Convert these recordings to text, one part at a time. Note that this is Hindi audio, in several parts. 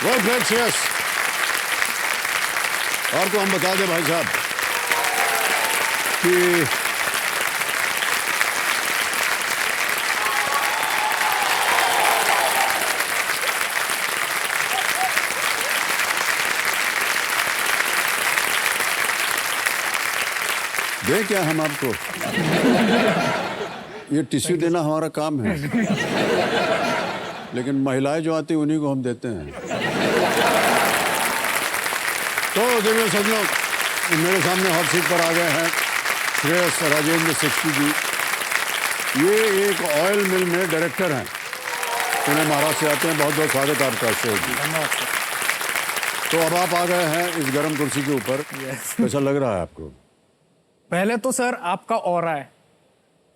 Good great yes. और तो हम बता दें भाई साहब कि दें क्या हम आपको, ये टिश्यू देना हमारा काम है, लेकिन महिलाएं जो आती हैं उन्हीं को हम देते हैं। तो देखिए सज्जनों, मेरे सामने हॉट सीट पर आ गए हैं श्रेयस राजेंद्र सिक्सटी जी। ये एक ऑयल मिल में डायरेक्टर हैं, पुणे महाराष्ट्र से आते हैं। बहुत बहुत स्वागत है आपका श्रेयस जी। धन्यवाद सर। तो अब आप आ गए हैं इस गर्म कुर्सी के ऊपर, कैसा लग रहा है आपको? पहले तो सर आपका ऑरा है,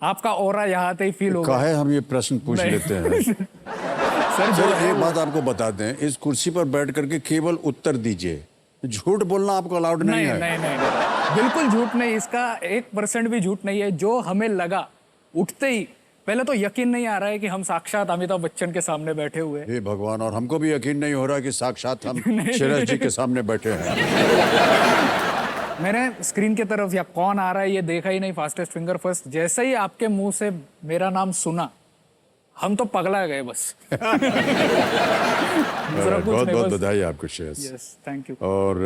आपका ऑरा यहाँ आते ही फील होगा। काहे हम ये प्रश्न पूछ लेते हैं सर सर, एक बात आपको बताते हैं, इस कुर्सी पर बैठ करके केवल उत्तर दीजिए, झूठ बोलना आपको अलाउड नहीं है। नहीं, बिल्कुल झूठ नहीं, इसका 1% भी झूठ नहीं है। जो हमें लगा उठते ही, पहले तो यकीन नहीं आ रहा है कि हम साक्षात अमिताभ बच्चन के सामने बैठे हुए हैं। हे भगवान, और हमको भी यकीन नहीं हो रहा कि साक्षात हम श्रेयस जी के सामने बैठे हैं। मैंने स्क्रीन की तरफ या कौन आ रहा है ये देखा ही नहीं, फास्टेस्ट फिंगर फर्स्ट। जैसे ही आपके मुंह से मेरा नाम सुना, हम तो पगला गए बस। बहुत बहुत बधाई आपको श्रेयस। Yes, thank you. और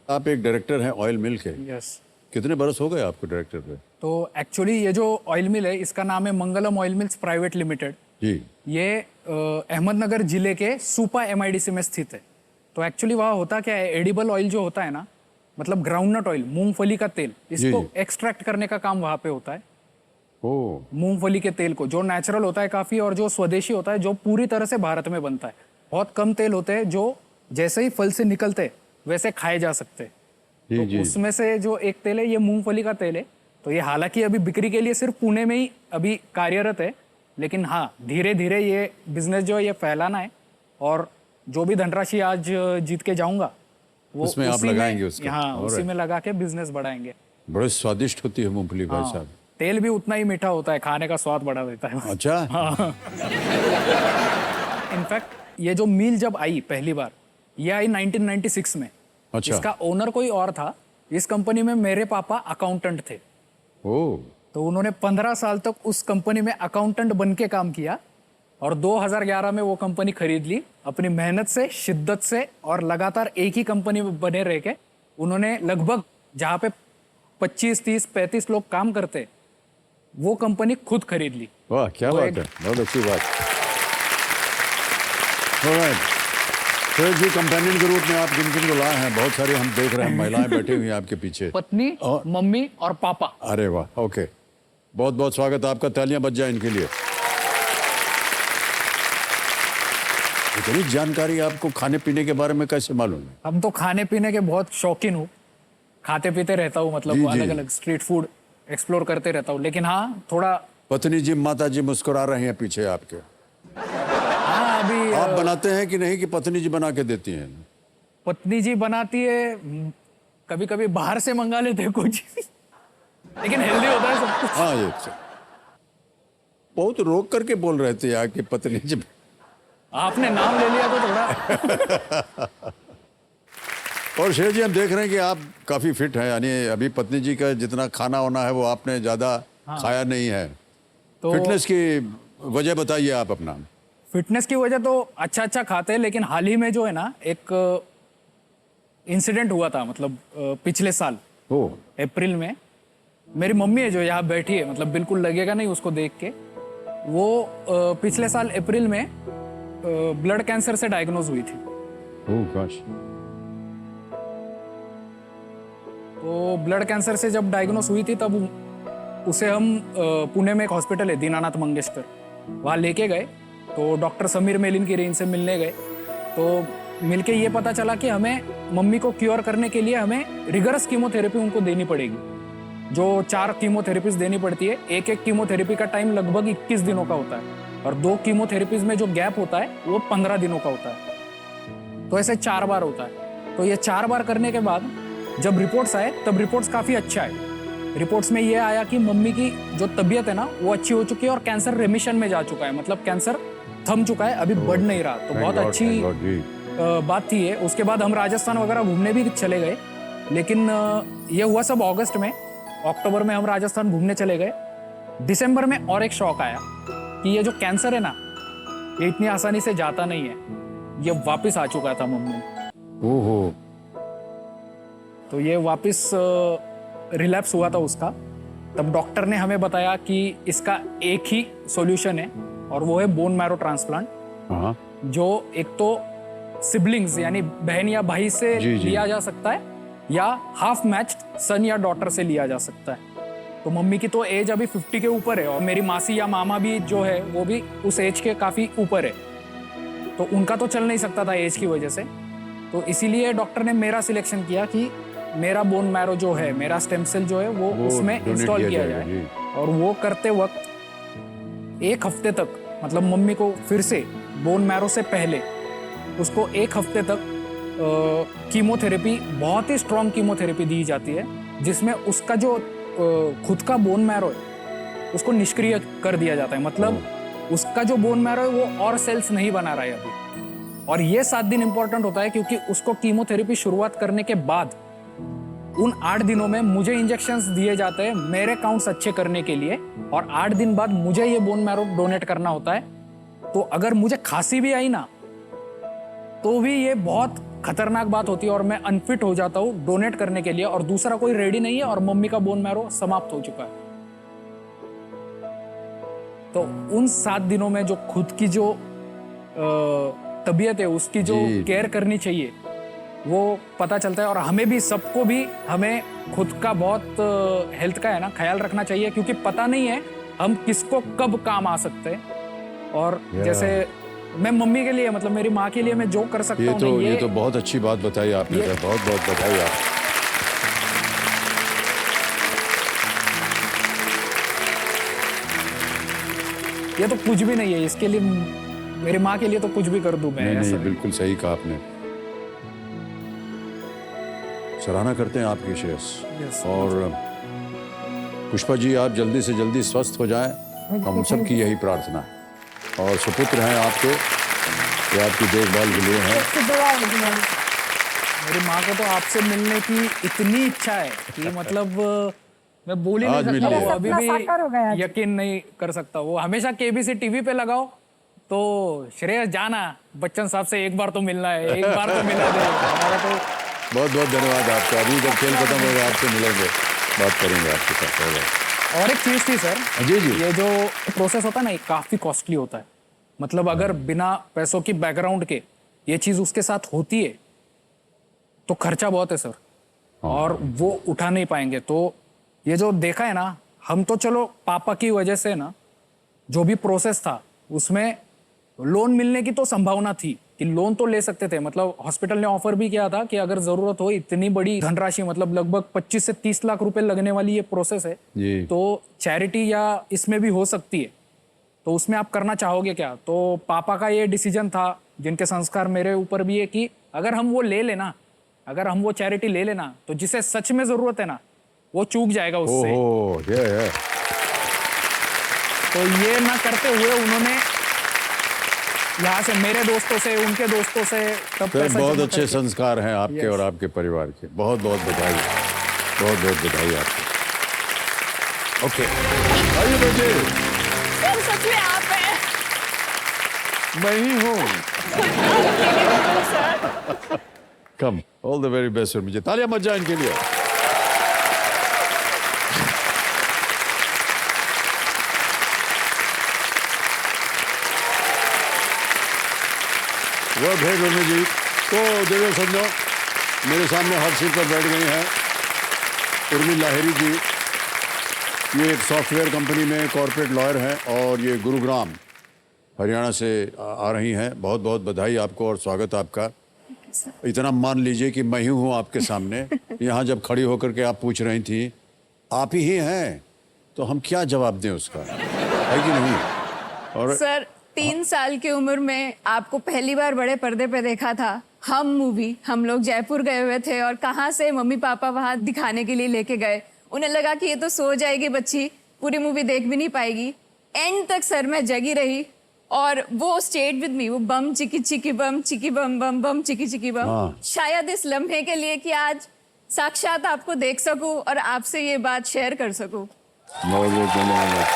आप एक डायरेक्टर हैं ऑयल मिल के। यस। कितने बरस हो गए आपको डायरेक्टर पे? तो एक्चुअली ये जो ऑयल मिल है, इसका नाम है मंगलम ऑयल मिल्स प्राइवेट लिमिटेड। जी। ये अहमदनगर जिले के सुपा MIDC में स्थित है। तो एक्चुअली वहाँ होता क्या है, एडिबल ऑयल जो होता है ना, मतलब ग्राउंडनट ऑयल, मूंगफली का तेल, इसको एक्सट्रैक्ट करने का काम वहाँ पे होता है। मूंगफली के तेल को, जो नेचुरल होता है काफी, और जो स्वदेशी होता है, जो पूरी तरह से भारत में बनता है। बहुत कम तेल होते हैं जो जैसे ही फल से निकलते वैसे खाए जा सकते हैं। तो उसमें से जो एक तेल है, ये मूंगफली का तेल है। तो ये हालांकि अभी बिक्री के लिए सिर्फ पुणे में ही अभी कार्यरत है, लेकिन हाँ, धीरे धीरे ये बिजनेस जो है ये फैलाना है। और जो भी धनराशि आज जीत के जाऊंगा वो उसमें आप लगाएंगे उसको। हाँ, उसी में लगा के बिजनेस बढ़ाएंगे। बड़े स्वादिष्ट होती है मूंगफली भाई साहब। तेल भी उतना ही मीठा होता है, खाने का स्वाद बढ़ा देता है। अच्छा। इनफैक्ट ये जो मिल जब आई पहली बार, ये आई 1996 में। अच्छा। इसका ओनर कोई और था। इस कंपनी में मेरे पापा अकाउंटेंट थे। तो उन्होंने 15 साल तक उस कंपनी में अकाउंटेंट बन के काम किया, और 2011 में वो कंपनी खरीद ली। अपनी मेहनत से, शिद्दत से, और लगातार एक ही कंपनी में बने रह के उन्होंने लगभग जहाँ पे 25, 30, 35 लोग काम करते, वो कंपनी खुद खरीद ली। वाह, क्या बात है, बहुत अच्छी बात। श्रेयस जी, कंपेनियन के रूप में आप किन किन को लाए हैं? बहुत सारी हम देख रहे हैं, महिलाएं बैठी हुई हैं आपके पीछे। पत्नी, मम्मी और पापा। अरे वाह, ओके, बहुत बहुत स्वागत है आपका। तालियां बज जाए इनके लिए। इतनी जानकारी आपको खाने पीने के बारे में कैसे मालूम है? हम तो खाने पीने के बहुत शौकीन हूँ, खाते पीते रहता हूँ, मतलब अलग अलग स्ट्रीट फूड एक्सप्लोर करते रहता हूँ। लेकिन हाँ, थोड़ा। पत्नी जी, माता जी मुस्कुरा रही हैं पीछे आपके। हाँ, अभी आप बनाते हैं कि नहीं, कि पत्नी जी बना के देती हैं? पत्नी जी बनाती है, कभी कभी बाहर से मंगा लेते हैं कुछ, लेकिन हेल्दी होता है सब कुछ। हाँ, ये बहुत रोक करके बोल रहे थे यार कि पत्नी जी। आपने नाम ले लिया तो थोड़ा। और श्रेयस जी, हम देख रहे हैं कि आप काफी फिट हैं, यानी अभी पत्नी जी का जितना खाना होना है वो आपने ज्यादा खाया नहीं है। तो फिटनेस की वजह बताइए आप अपना। फिटनेस की वजह तो अच्छा खाते हैं, लेकिन हाल ही में जो है ना, एक इंसिडेंट हुआ था, मतलब पिछले साल अप्रैल में। मेरी मम्मी है जो यहाँ बैठी है, मतलब बिल्कुल लगेगा नहीं उसको देख के, वो पिछले साल अप्रैल में ब्लड कैंसर से डायग्नोज हुई थी। तो ब्लड कैंसर से जब डायग्नोज हुई थी, तब उसे हम पुणे में एक हॉस्पिटल है, दीनानाथ मंगेशकर, वहाँ लेके गए। तो डॉक्टर समीर मेलिन की रेंज से मिलने गए। तो मिलके ये पता चला कि हमें मम्मी को क्योर करने के लिए हमें रिगरस कीमोथेरेपी उनको देनी पड़ेगी, जो 4 कीमोथेरेपीज देनी पड़ती है। एक कीमोथेरेपी का टाइम लगभग 21 दिनों का होता है, और 2 कीमोथेरेपीज में जो गैप होता है वो 15 दिनों का होता है। तो ऐसे 4 बार होता है। तो ये 4 बार करने के बाद जब रिपोर्ट्स आए, तब रिपोर्ट्स काफी अच्छा है। रिपोर्ट्स में ये आया कि मम्मी की जो तबीयत है ना, वो अच्छी हो चुकी है, और कैंसर रेमिशन में जा चुका है, मतलब कैंसर थम चुका है, अभी बढ़ नहीं रहा। तो बहुत अच्छी बात थी ये। उसके बाद हम राजस्थान वगैरह घूमने भी चले गए, लेकिन ये हुआ सब अगस्त में। अक्टूबर में हम राजस्थान घूमने चले गए। दिसंबर में और एक शौक आया कि ये जो कैंसर है ना, ये इतनी आसानी से जाता नहीं है, ये वापस आ चुका था मम्मी में। ओहो। तो ये वापस रिलैप्स हुआ था उसका। तब डॉक्टर ने हमें बताया कि इसका एक ही सॉल्यूशन है, और वो है बोन मैरो ट्रांसप्लांट, हाँ। जो एक तो सिबलिंग्स यानी बहन या भाई से जी, जी। लिया जा सकता है, या हाफ मैच्ड सन या डॉटर से लिया जा सकता है। तो मम्मी की तो एज अभी 50 के ऊपर है, और मेरी मासी या मामा भी जो है वो भी उस एज के काफी ऊपर है। तो उनका तो चल नहीं सकता था एज की वजह से। तो इसीलिए डॉक्टर ने मेरा सिलेक्शन किया कि मेरा बोन मैरो जो है, मेरा स्टेम सेल जो है वो उसमें donate इंस्टॉल किया जाएगा, जाए। जी। और वो करते वक्त 1 हफ्ते तक, मतलब मम्मी को फिर से बोन मैरो से पहले उसको 1 हफ्ते तक कीमोथेरेपी, बहुत ही स्ट्रॉन्ग कीमोथेरेपी दी जाती है, जिसमें उसका जो खुद का बोन मैरो है उसको निष्क्रिय कर दिया जाता है। मतलब उसका जो बोन मैरो है वो और सेल्स नहीं बना रहा है अभी। और ये 7 दिन इंपॉर्टेंट होता है, क्योंकि उसको कीमोथेरेपी शुरुआत करने के बाद उन 8 दिनों में मुझे इंजेक्शंस दिए जाते हैं मेरे काउंट्स अच्छे करने के लिए, और 8 दिन बाद मुझे ये बोन मैरो डोनेट करना होता है। तो अगर मुझे खांसी भी आई ना, तो भी ये बहुत खतरनाक बात होती है, और मैं अनफिट हो जाता हूँ डोनेट करने के लिए, और दूसरा कोई रेडी नहीं है, और मम्मी का बोन मैरो समाप्त हो चुका है। तो उन 7 दिनों में जो खुद की जो तबीयत है, उसकी जो जी। केयर करनी चाहिए, वो पता चलता है। और हमें भी, सबको भी, हमें खुद का बहुत हेल्थ का है ना ख्याल रखना चाहिए, क्योंकि पता नहीं है हम किसको कब काम आ सकते हैं। और जैसे मैं मम्मी के लिए, मतलब मेरी माँ के लिए मैं जो कर सकता हूँ, ये तो बहुत अच्छी बात बताई आपने सर, बहुत बहुत बधाई आप। ये तो कुछ भी नहीं है, इसके लिए मेरी माँ के लिए तो कुछ भी कर दूं मैं। नहीं ऐसा नहीं, बिल्कुल सही कहा आपने। सराहना करते हैं आपकी श्रेयस। Yes. और पुष्पा जी, आप जल्दी से जल्दी स्वस्थ हो जाएं, हम सबकी यही प्रार्थना है। और सुपुत्र हैं आपके, ये आपकी देखभाल के लिए हैं। मेरी माँ को तो आपसे मिलने की इतनी इच्छा है कि मतलब मैं बोल ही आज नहीं सकता। मिलिए। वो अभी सपना साकार हो गया। भी यकीन नहीं कर सकता। वो हमेशा केबीसी टीवी पे लगाओ तो श्रेयस जाना, बच्चन साहब से एक बार तो मिलना है, एक बार तो मिला दे। हमारा तो बहुत बहुत धन्यवाद आपका। अभी जब खेल खत्म होगा आपसे मिलेंगे, बात करेंगे आपके साथ। और एक चीज थी सर, जी जी। ये जो प्रोसेस होता है ना, ये काफी कॉस्टली होता है। मतलब अगर बिना पैसों की बैकग्राउंड के ये चीज उसके साथ होती है तो खर्चा बहुत है सर, और वो उठा नहीं पाएंगे। तो ये जो देखा है ना, हम तो चलो पापा की वजह से ना, जो भी प्रोसेस था उसमें लोन मिलने की तो संभावना थी कि लोन तो ले सकते थे। मतलब हॉस्पिटल ने ऑफर भी किया था कि अगर जरूरत हो, इतनी बड़ी धनराशि, मतलब लगभग 25 से 30 लाख रुपए लगने वाली ये प्रोसेस है, जी। तो चैरिटी या इसमें भी हो सकती है। तो उसमें आप करना चाहोगे क्या? तो पापा का ये डिसीजन था, जिनके संस्कार मेरे ऊपर भी है, कि अगर हम वो ले लेना, अगर हम वो चैरिटी ले लेना, तो जिसे सच में जरूरत है ना, वो चूक जाएगा उससे। ओहो, ये तो ये ना करते हुए उन्होंने यहाँ से मेरे दोस्तों से, उनके दोस्तों से तब सर, पैसा बहुत जमा अच्छे करके- संस्कार हैं आपके और आपके परिवार के। बहुत बहुत बधाई, बहुत बहुत बधाई आपको। ओके, आइए बेटे। सर सच में आप हैं। मैं ही हूँ। कम, ऑल द वेरी बेस्ट। मुझे तालियां मत जाए इनके लिए। वो भेज उर्मी जी। तो देखो समझो, मेरे सामने हर सीट पर बैठ गई हैं उर्मी लाहिरी जी। ये एक सॉफ्टवेयर कंपनी में कॉर्पोरेट लॉयर हैं, और ये गुरुग्राम हरियाणा से आ रही हैं। बहुत बहुत बधाई आपको और स्वागत आपका। इतना मान लीजिए कि मैं ही हूँ आपके सामने। यहाँ जब खड़ी होकर के आप पूछ रही थी, आप ही हैं, तो हम क्या जवाब दें उसका, है कि नहीं? और सर 3 साल की उम्र में आपको पहली बार बड़े पर्दे पे देखा था। हम मूवी, हम लोग जयपुर गए हुए थे, और कहाँ से मम्मी पापा वहाँ दिखाने के लिए लेके गए। उन्हें लगा कि ये तो सो जाएगी बच्ची, पूरी मूवी देख भी नहीं पाएगी। एंड तक सर मैं जगी रही, और वो स्टेट विद मी, वो बम चिकी बम चिकी बम बम बम चिकी बम। हाँ। शायद इस लम्हे के लिए कि आज साक्षात आपको देख सकूं और आपसे ये बात शेयर कर सकूं। बहुत बहुत धन्यवाद।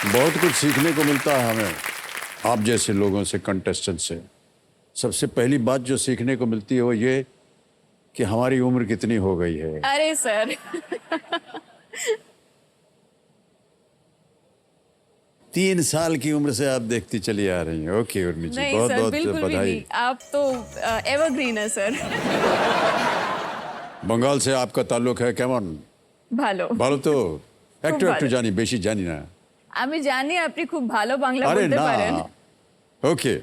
बहुत कुछ सीखने को मिलता है हमें आप जैसे लोगों से, कंटेस्टेंट से। सबसे पहली बात जो सीखने को मिलती है वो ये कि हमारी उम्र कितनी हो गई है। अरे सर 3 साल की उम्र से आप देखती चली आ रही हैं। ओके उर्मी जी, नहीं बहुत सर, बहुत बिल्कुल भी बधाई। नहीं। आप तो एवरग्रीन है सर। बंगाल से आपका ताल्लुक है केमन? ভালো ভালো তো? একটু ভালো। একটু জানি, বেশি জানি না। আমি জানি আপনি খুব ভালো বাংলা अरे বলতে ना। পারেন। ओके,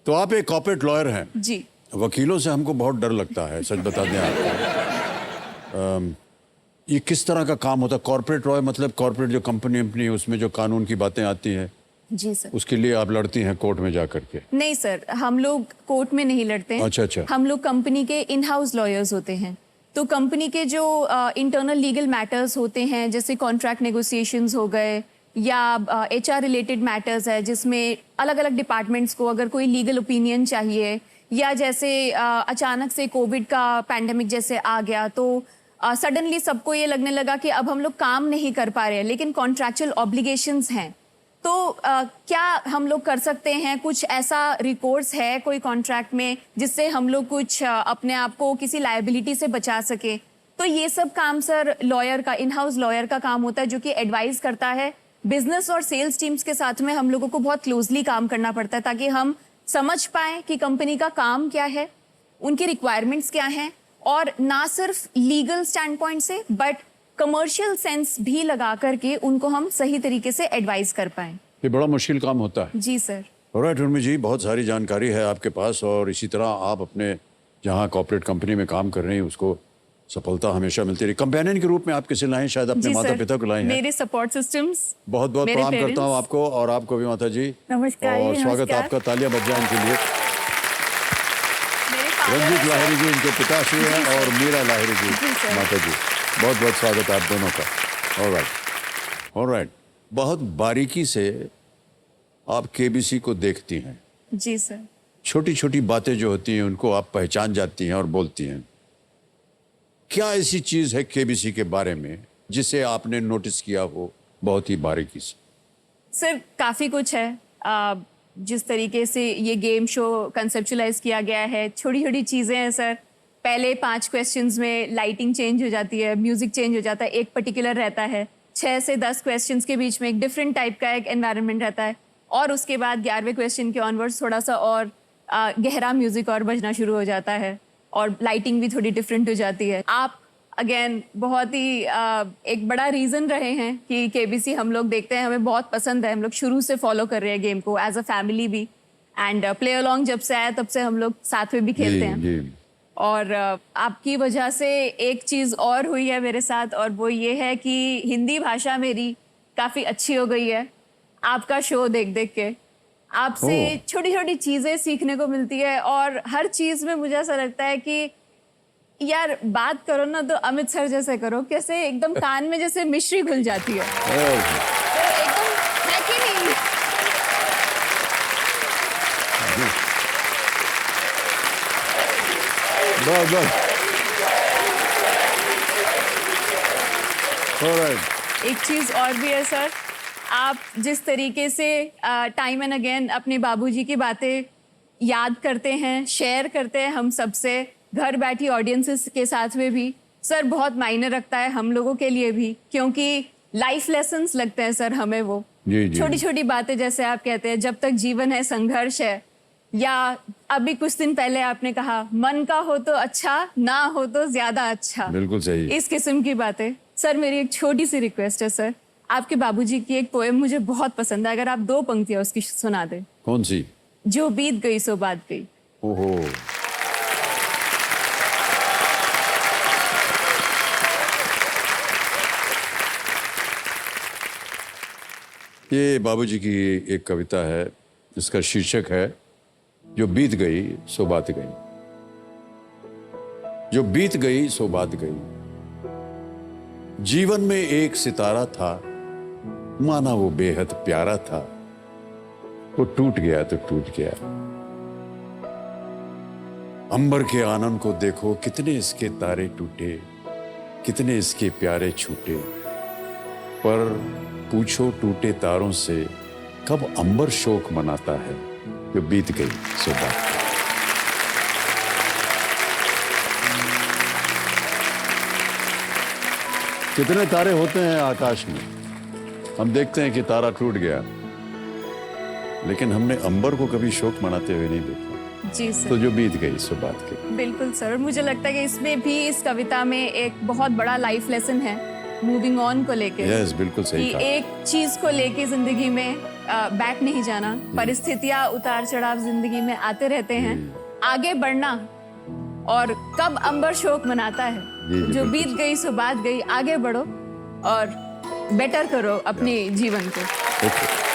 तो आप एक कॉर्पोरेट लॉयर हैं। जी वकीलों से हमको बहुत डर लगता है, सच बता दें आपको। ये किस तरह का काम होता है? कॉर्पोरेट लॉयर मतलब कॉर्पोरेट जो कंपनी उसमें जो कानून की बातें आती हैं जी सर। उसके लिए आप लड़ती हैं कोर्ट में जा करके? नहीं सर, हम लोग कोर्ट में नहीं लड़ते हैं। अच्छा, अच्छा। हम लोग कंपनी के इन हाउस लॉयर्स होते हैं। तो कंपनी के जो इंटरनल लीगल मैटर्स होते हैं, जैसे कॉन्ट्रैक्ट नेगोशिएशंस हो गए या HR रिलेटेड मैटर्स है, जिसमें अलग अलग डिपार्टमेंट्स को अगर कोई लीगल ओपिनियन चाहिए, या जैसे अचानक से कोविड का पैंडेमिक जैसे आ गया तो सडनली सबको ये लगने लगा कि अब हम लोग काम नहीं कर पा रहे हैं, लेकिन कॉन्ट्रैक्चुअल ऑब्लिगेशंस हैं। तो क्या हम लोग कर सकते हैं? कुछ ऐसा रिकॉर्ड्स है कोई कॉन्ट्रैक्ट में जिससे हम लोग कुछ अपने आप को किसी लायबिलिटी से बचा सके? तो ये सब काम सर लॉयर का, इन हाउस लॉयर का काम होता है, जो कि एडवाइस करता है। बिजनेस और सेल्स टीम्स के साथ में हम लोगों को बहुत क्लोजली काम करना पड़ता है ताकि हम समझ पाएं कि कंपनी का काम क्या है, उनकी रिक्वायरमेंट्स क्या हैं, और ना सिर्फ लीगल स्टैंड पॉइंट से बट कमर्शियल सेंस भी लगा करके उनको हम सही तरीके से एडवाइस कर पाएं। ये बड़ा मुश्किल काम होता है। जी सर। ऑलराइट उर्मी जी, बहुत सारी जानकारी है आपके पास और इसी तरह आप अपने जहाँ कॉर्पोरेट कंपनी में काम कर रही हैं उसको सफलता हमेशा मिलती रही। कंपेनियन के रूप में आप किसे लाए हैं? शायद अपने जी माता सर, पिता को लाए हैं। मेरे सपोर्ट सिस्टम्स। बहुत बहुत मेरे प्रणाम करता parents। हूँ आपको और आपको भी माता जी। नमस्कार और जी, स्वागत नमस्कार। आपका, तालियां बज जाएं इनके लिए। मेरे father रंजीत हैं, लाहिरी जी इनके पिताश्री हैं जी सर। और मीरा लाहिरी जी जी सर। माता जी। बहुत बहुत स्वागत आप दोनों का। ऑलराइट, बहुत बारीकी से आप KBC को देखती हैं। जी सर। छोटी छोटी बातें जो होती हैं उनको आप पहचान जाती हैं और बोलती हैं। क्या ऐसी चीज है KBC के बारे में जिसे आपने नोटिस किया हो बहुत ही बारीकी से? सर काफ़ी कुछ है। जिस तरीके से ये गेम शो कंसेप्चुलाइज किया गया है, छोटी छोटी चीज़ें हैं सर। पहले 5 क्वेश्चंस में लाइटिंग चेंज हो जाती है, म्यूजिक चेंज हो जाता है, एक पर्टिकुलर रहता है। 6 से 10 क्वेश्चंस के बीच में एक डिफरेंट टाइप का एक एनवायरनमेंट रहता है, और उसके बाद 11वें क्वेश्चन के ऑनवर्ड्स थोड़ा सा और गहरा म्यूजिक और बजना शुरू हो जाता है, और लाइटिंग भी थोड़ी डिफरेंट हो जाती है। आप अगेन बहुत ही एक बड़ा रीज़न रहे हैं कि KBC हम लोग देखते हैं, हमें बहुत पसंद है। हम लोग शुरू से फॉलो कर रहे हैं गेम को एज अ फैमिली भी, एंड प्ले अलॉन्ग जब से आया तब से हम लोग साथ में भी खेलते हैं। जी। और आपकी वजह से एक चीज़ और हुई है मेरे साथ, और वो ये है कि हिंदी भाषा मेरी काफ़ी अच्छी हो गई है आपका शो देख देख के। आपसे ओह। छोटी छोटी चीज़ें सीखने को मिलती है, और हर चीज़ में मुझे ऐसा लगता है कि यार बात करो ना तो अमित सर जैसे करो, कैसे एकदम कान में जैसे मिश्री घुल जाती है। तो एकदम है कि नहीं? बस ऑलराइट। एक चीज और भी है सर, आप जिस तरीके से टाइम एंड अगेन अपने बाबूजी की बातें याद करते हैं, शेयर करते हैं हम सबसे, घर बैठी ऑडियंसेस के साथ में भी, सर बहुत मायने रखता है हम लोगों के लिए भी, क्योंकि लाइफ लेसन्स लगते हैं सर हमें वो। जी, जी। छोटी छोटी बातें, जैसे आप कहते हैं जब तक जीवन है संघर्ष है, या अभी कुछ दिन पहले आपने कहा मन का हो तो अच्छा, ना हो तो ज्यादा अच्छा। बिल्कुल सही। इस किस्म की बातें। सर मेरी एक छोटी सी रिक्वेस्ट है सर, आपके बाबूजी की एक पोएम मुझे बहुत पसंद है, अगर आप 2 पंक्तियां उसकी सुना दें। कौन सी? जो बीत गई सो बात गई। ओहो, ये बाबूजी की एक कविता है जिसका शीर्षक है जो बीत गई सो बात गई। जो बीत गई सो बात गई। जीवन में एक सितारा था, माना वो बेहद प्यारा था, वो टूट गया तो टूट गया। अंबर के आनंद को देखो, कितने इसके तारे टूटे, कितने इसके प्यारे छूटे। पर पूछो टूटे तारों से, कब अंबर शोक मनाता है, जो बीत गई सो बात। कितने तारे होते हैं आकाश में, हम देखते हैं कि तारा टूट गया, लेकिन हमने अंबर को कभी शोक मनाते हुए नहीं देखा। जी सर। तो जो बीत गई सो बात की। बिल्कुल सर, मुझे लगता है कि इसमें भी, इस कविता में एक बहुत बड़ा लाइफ लेसन है मूविंग ऑन को लेके। यस, बिल्कुल सही कि कहा। एक चीज को लेके जिंदगी में बैठ नहीं जाना, परिस्थितियां उतार चढ़ाव जिंदगी में आते रहते हैं, आगे बढ़ना। और कब अंबर शोक मनाता है, जी, जो बिल्कुल बीत गई सो बात गई, आगे बढ़ो और बेटर करो अपने जीवन को। ओके।